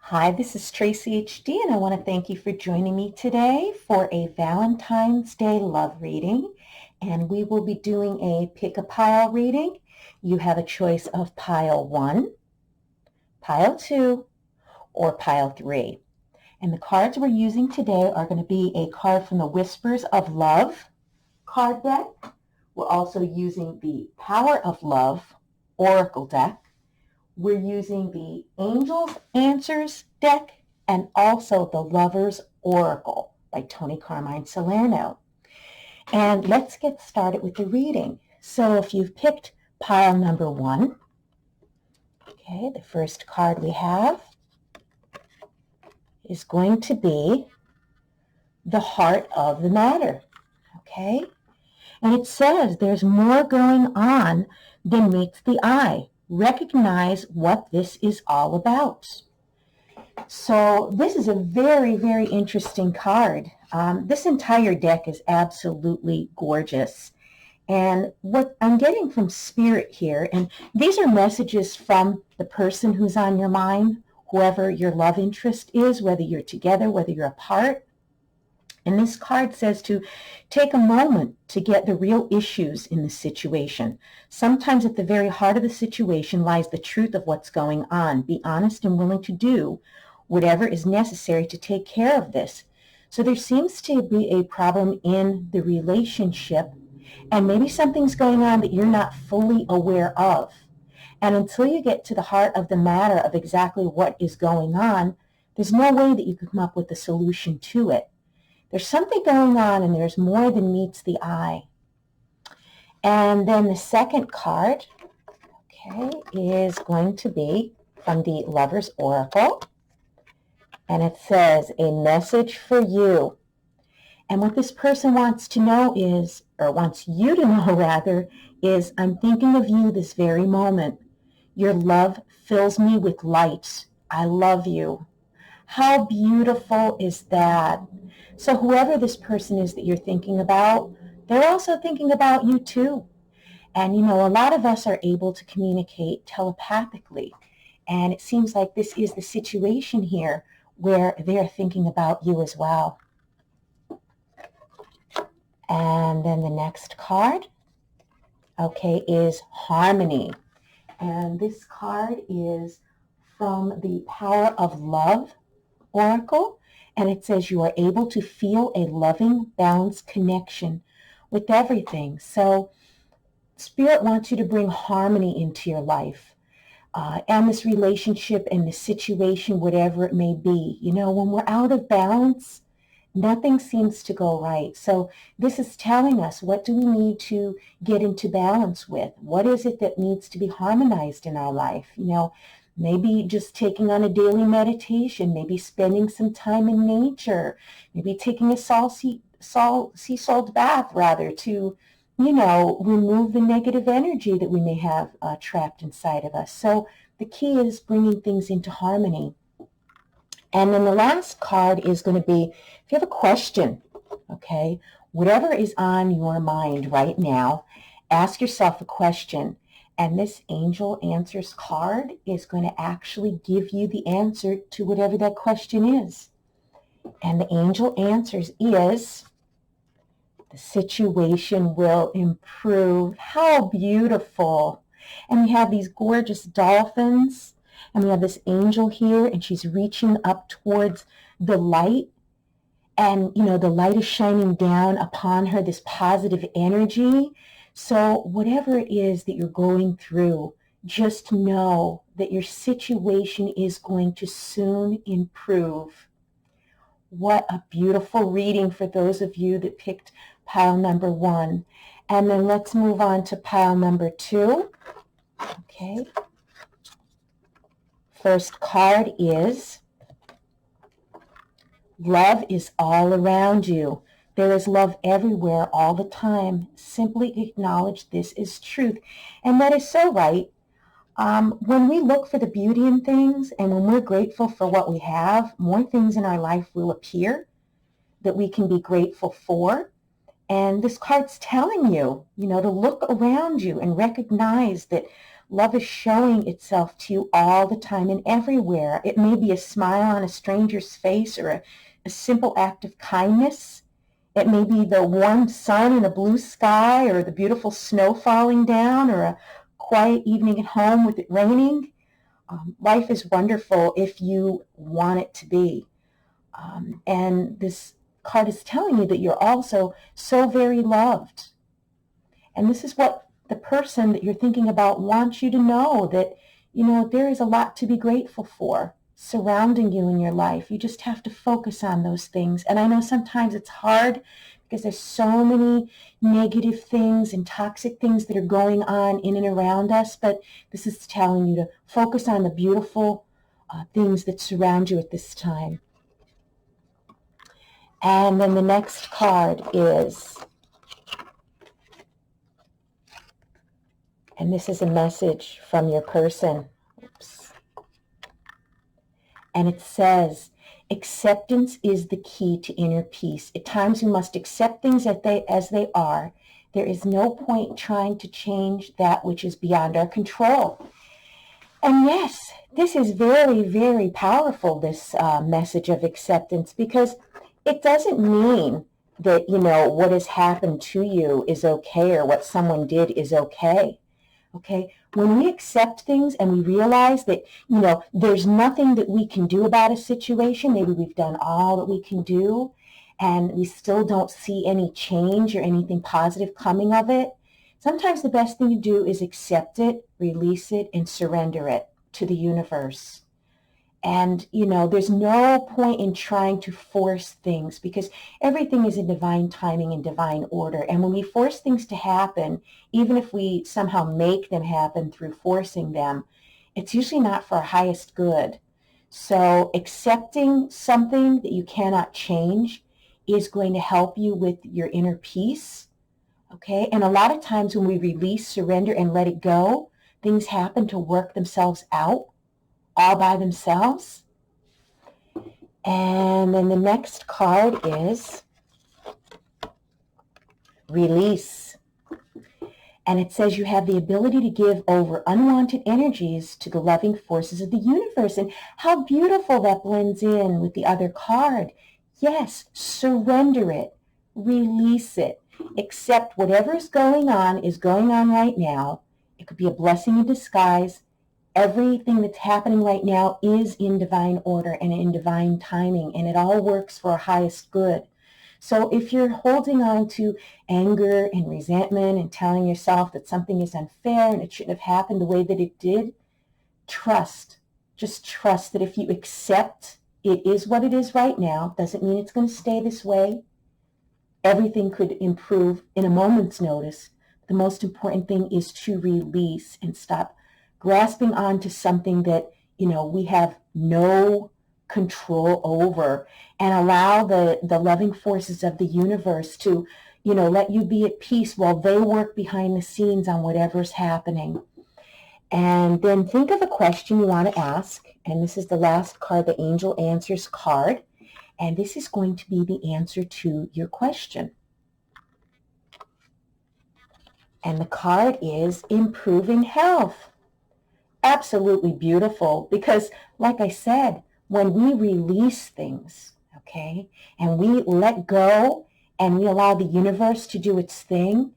Hi, this is Tracy HD, and I want to thank you for joining me today for a Valentine's Day love reading. And we will be doing a pick a pile reading. You have a choice of pile 1, pile 2, or pile 3. And the cards we're using today are going to be a card from the Whispers of Love card deck. We're also using the Power of Love Oracle deck. We're using the Angels Answers deck and also the Lover's Oracle by Tony Carmine Salerno. And let's get started with the reading. So if you've picked pile number 1, okay, the first card we have is going to be the Heart of the Matter, okay? And it says there's more going on than meets the eye. Recognize what this is all about. So this is a very, very interesting card. This entire deck is absolutely gorgeous. And what I'm getting from Spirit here, and these are messages from the person who's on your mind, whoever your love interest is, whether you're together, whether you're apart. And this card says to take a moment to get the real issues in the situation. Sometimes at the very heart of the situation lies the truth of what's going on. Be honest and willing to do whatever is necessary to take care of this. So there seems to be a problem in the relationship, and maybe something's going on that you're not fully aware of. And until you get to the heart of the matter of exactly what is going on, there's no way that you can come up with a solution to it. There's something going on, and there's more than meets the eye. And then the second card, okay, is going to be from the Lover's Oracle. And it says, a message for you. And what this person wants to know is, or wants you to know rather, is I'm thinking of you this very moment. Your love fills me with light. I love you. How beautiful is that? So whoever this person is that you're thinking about, they're also thinking about you too. And a lot of us are able to communicate telepathically. And it seems like this is the situation here where they're thinking about you as well. And then the next card, okay, is Harmony. And this card is from the Power of Love Oracle. And it says you are able to feel a loving, balanced connection with everything. So Spirit wants you to bring harmony into your life and this relationship and the situation, whatever it may be. When we're out of balance, nothing seems to go right. So this is telling us, what do we need to get into balance with? What is it that needs to be harmonized in our life? Maybe just taking on a daily meditation, maybe spending some time in nature, maybe taking a sea salt bath rather to, remove the negative energy that we may have trapped inside of us. So the key is bringing things into harmony. And then the last card is going to be, if you have a question, okay, whatever is on your mind right now, ask yourself a question. And this Angel Answers card is going to actually give you the answer to whatever that question is. And the Angel Answers is, the situation will improve. How beautiful. And we have these gorgeous dolphins. And we have this angel here, and she's reaching up towards the light. And, the light is shining down upon her, this positive energy. So whatever it is that you're going through, just know that your situation is going to soon improve. What a beautiful reading for those of you that picked pile number 1. And then let's move on to pile number 2. Okay. First card is, love is all around you. There is love everywhere all the time. Simply acknowledge this is truth. And that is so right. When we look for the beauty in things and when we're grateful for what we have, more things in our life will appear that we can be grateful for. And this card's telling you, to look around you and recognize that love is showing itself to you all the time and everywhere. It may be a smile on a stranger's face or a simple act of kindness. It may be the warm sun and a blue sky or the beautiful snow falling down or a quiet evening at home with it raining. Life is wonderful if you want it to be. And this card is telling you that you're also so very loved. And this is what the person that you're thinking about wants you to know, that, there is a lot to be grateful for surrounding you in your life. You just have to focus on those things. And I know sometimes it's hard because there's so many negative things and toxic things that are going on in and around us, but this is telling you to focus on the beautiful things that surround you at this time. And then the next card is, and this is a message from your person. Oops. And it says, acceptance is the key to inner peace. At times we must accept things as they are. There is no point trying to change that which is beyond our control. And yes, this is very, very powerful, this message of acceptance, because it doesn't mean that, what has happened to you is okay or what someone did is okay. Okay, when we accept things and we realize that, there's nothing that we can do about a situation, maybe we've done all that we can do and we still don't see any change or anything positive coming of it, sometimes the best thing to do is accept it, release it, and surrender it to the universe. And, there's no point in trying to force things because everything is in divine timing and divine order. And when we force things to happen, even if we somehow make them happen through forcing them, it's usually not for our highest good. So accepting something that you cannot change is going to help you with your inner peace. Okay. And a lot of times when we release, surrender, and let it go, things happen to work themselves out all by themselves. And then the next card is release. And it says you have the ability to give over unwanted energies to the loving forces of the universe. And how beautiful that blends in with the other card. Yes, surrender it, release it, accept whatever is going on right now. It could be a blessing in disguise. Everything that's happening right now is in divine order and in divine timing, and it all works for our highest good. So if you're holding on to anger and resentment and telling yourself that something is unfair and it shouldn't have happened the way that it did, just trust that if you accept it is what it is right now, doesn't mean it's going to stay this way. Everything could improve in a moment's notice. The most important thing is to release and stop grasping on to something that, we have no control over, and allow the loving forces of the universe to, let you be at peace while they work behind the scenes on whatever's happening. And then think of a question you want to ask. And this is the last card, the Angel Answers card. And this is going to be the answer to your question. And the card is improving health. Absolutely beautiful, because like I said, when we release things, okay, and we let go and we allow the universe to do its thing,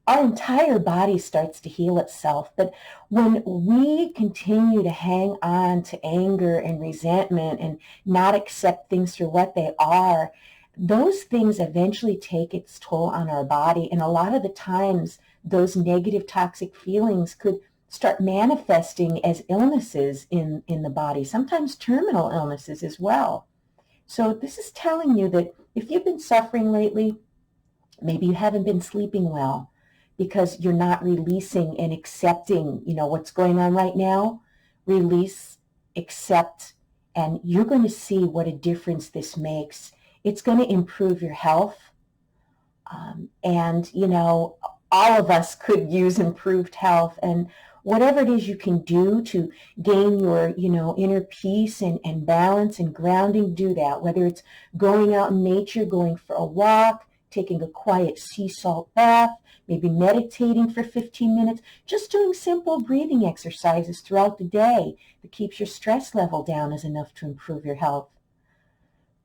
our entire body starts to heal itself. But when we continue to hang on to anger and resentment and not accept things for what they are, those things eventually take its toll on our body. And a lot of the times, those negative toxic feelings could start manifesting as illnesses in the body, sometimes terminal illnesses as well. So this is telling you that if you've been suffering lately, maybe you haven't been sleeping well because you're not releasing and accepting, what's going on right now. Release, accept, and you're going to see what a difference this makes. It's going to improve your health. And, all of us could use improved health, and whatever it is you can do to gain your, inner peace and balance and grounding, do that. Whether it's going out in nature, going for a walk, taking a quiet sea salt bath, maybe meditating for 15 minutes, just doing simple breathing exercises throughout the day that keeps your stress level down is enough to improve your health.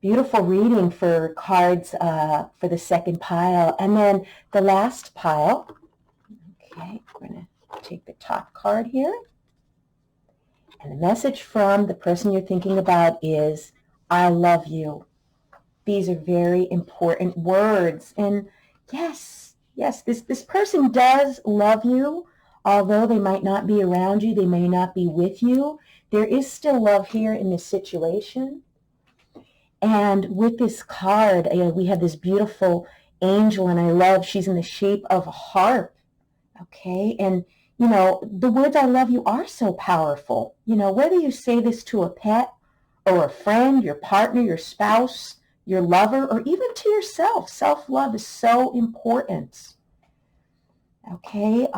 Beautiful reading for cards for the second pile. And then the last pile, okay, I'm going to take the top card here. And the message from the person you're thinking about is, I love you. These are very important words. And yes, this person does love you. Although they might not be around you, they may not be with you, there is still love here in this situation. And with this card, we have this beautiful angel, and I love, she's in the shape of a harp. Okay, and the words I love you are so powerful. Whether you say this to a pet or a friend, your partner, your spouse, your lover, or even to yourself, self-love is so important. Okay,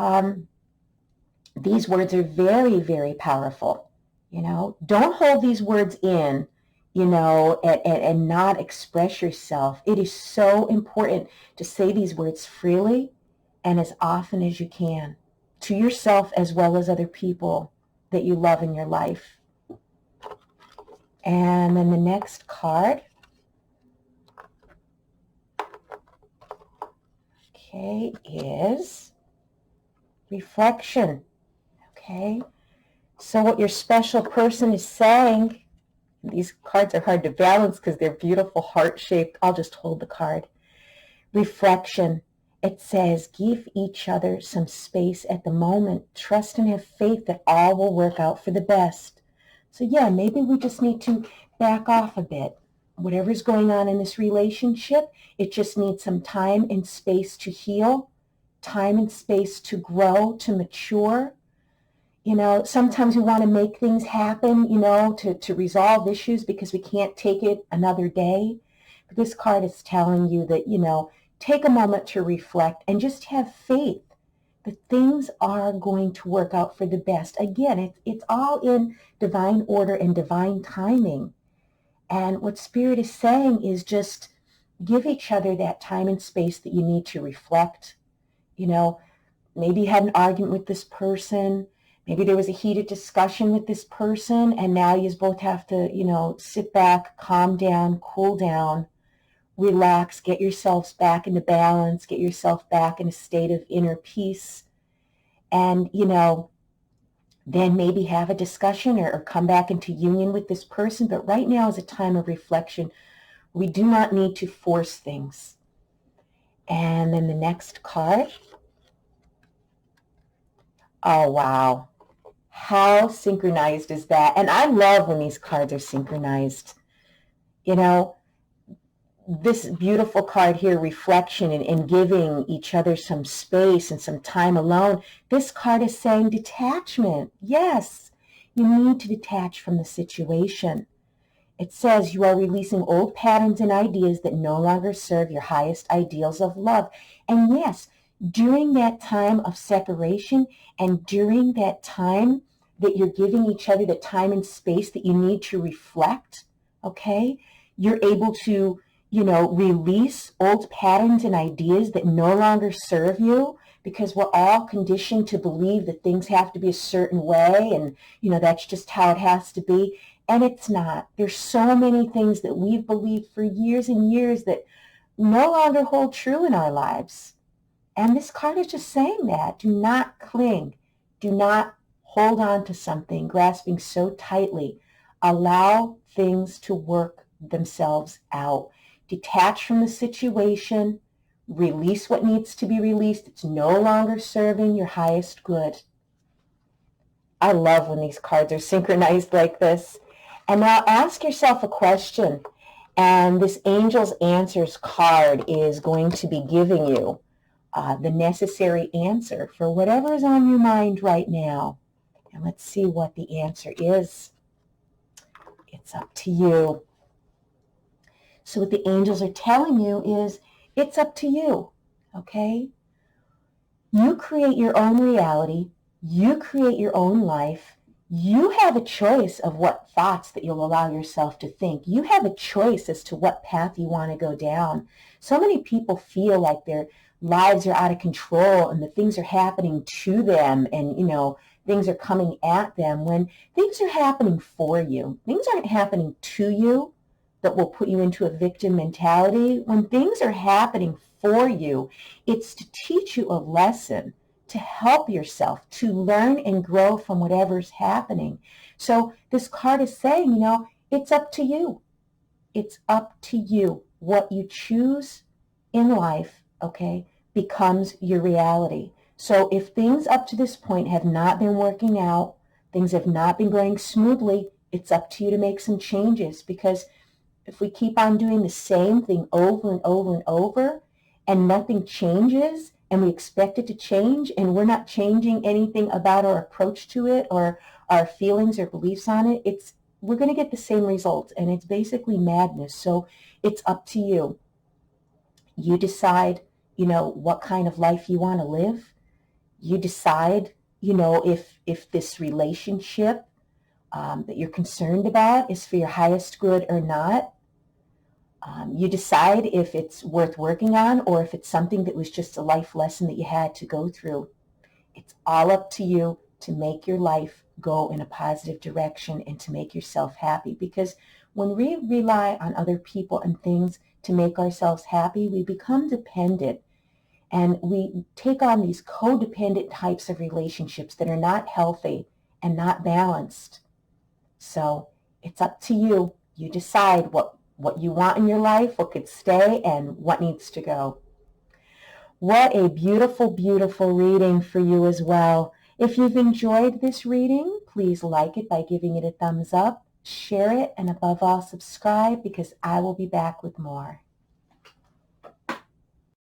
these words are very, very powerful. Don't hold these words in, and not express yourself. It is so important to say these words freely and as often as you can to yourself as well as other people that you love in your life. And then the next card, okay, is reflection. Okay, so what your special person is saying, these cards are hard to balance because they're beautiful heart-shaped. I'll just hold the card. Reflection. It says, give each other some space at the moment. Trust and have faith that all will work out for the best. So yeah, maybe we just need to back off a bit. Whatever's going on in this relationship, it just needs some time and space to heal, time and space to grow, to mature. Sometimes we want to make things happen, to resolve issues because we can't take it another day. But this card is telling you that, take a moment to reflect and just have faith that things are going to work out for the best. Again, it's all in divine order and divine timing. And what Spirit is saying is just give each other that time and space that you need to reflect. Maybe you had an argument with this person. Maybe there was a heated discussion with this person, and now you both have to, sit back, calm down, cool down, relax, get yourselves back into balance, get yourself back in a state of inner peace, and, then maybe have a discussion or come back into union with this person. But right now is a time of reflection. We do not need to force things. And then the next card. Oh, wow. How synchronized is that? And I love when these cards are synchronized. This beautiful card here, reflection and giving each other some space and some time alone. This card is saying detachment. Yes, you need to detach from the situation. It says you are releasing old patterns and ideas that no longer serve your highest ideals of love. And yes, during that time of separation and during that time that you're giving each other the time and space that you need to reflect, okay, you're able to, release old patterns and ideas that no longer serve you, because we're all conditioned to believe that things have to be a certain way and, that's just how it has to be. And it's not. There's so many things that we've believed for years and years that no longer hold true in our lives. And this card is just saying that. Do not cling. Do not hold on to something, grasping so tightly. Allow things to work themselves out. Detach from the situation. Release what needs to be released. It's no longer serving your highest good. I love when these cards are synchronized like this. And now ask yourself a question. And this Angel's Answers card is going to be giving you the necessary answer for whatever is on your mind right now. And let's see what the answer is. It's up to you. So what the angels are telling you is it's up to you, okay? You create your own reality. You create your own life. You have a choice of what thoughts that you'll allow yourself to think. You have a choice as to what path you want to go down. So many people feel like their lives are out of control and the things are happening to them and, things are coming at them when things are happening for you. Things aren't happening to you that will put you into a victim mentality. When things are happening for you, it's to teach you a lesson, to help yourself, to learn and grow from whatever's happening. So this card is saying, it's up to you. It's up to you. What you choose in life, okay, becomes your reality. So if things up to this point have not been working out, things have not been going smoothly, it's up to you to make some changes, because if we keep on doing the same thing over and over and over and nothing changes and we expect it to change and we're not changing anything about our approach to it or our feelings or beliefs on it, we're going to get the same results, and it's basically madness. So it's up to you. You decide, what kind of life you want to live. You decide, if this relationship that you're concerned about is for your highest good or not. You decide if it's worth working on or if it's something that was just a life lesson that you had to go through. It's all up to you to make your life go in a positive direction and to make yourself happy. Because when we rely on other people and things to make ourselves happy, we become dependent and we take on these codependent types of relationships that are not healthy and not balanced. So it's up to you. You decide what you want in your life, what could stay, and what needs to go. What a beautiful, beautiful reading for you as well. If you've enjoyed this reading, please like it by giving it a thumbs up, share it, and above all, subscribe, because I will be back with more.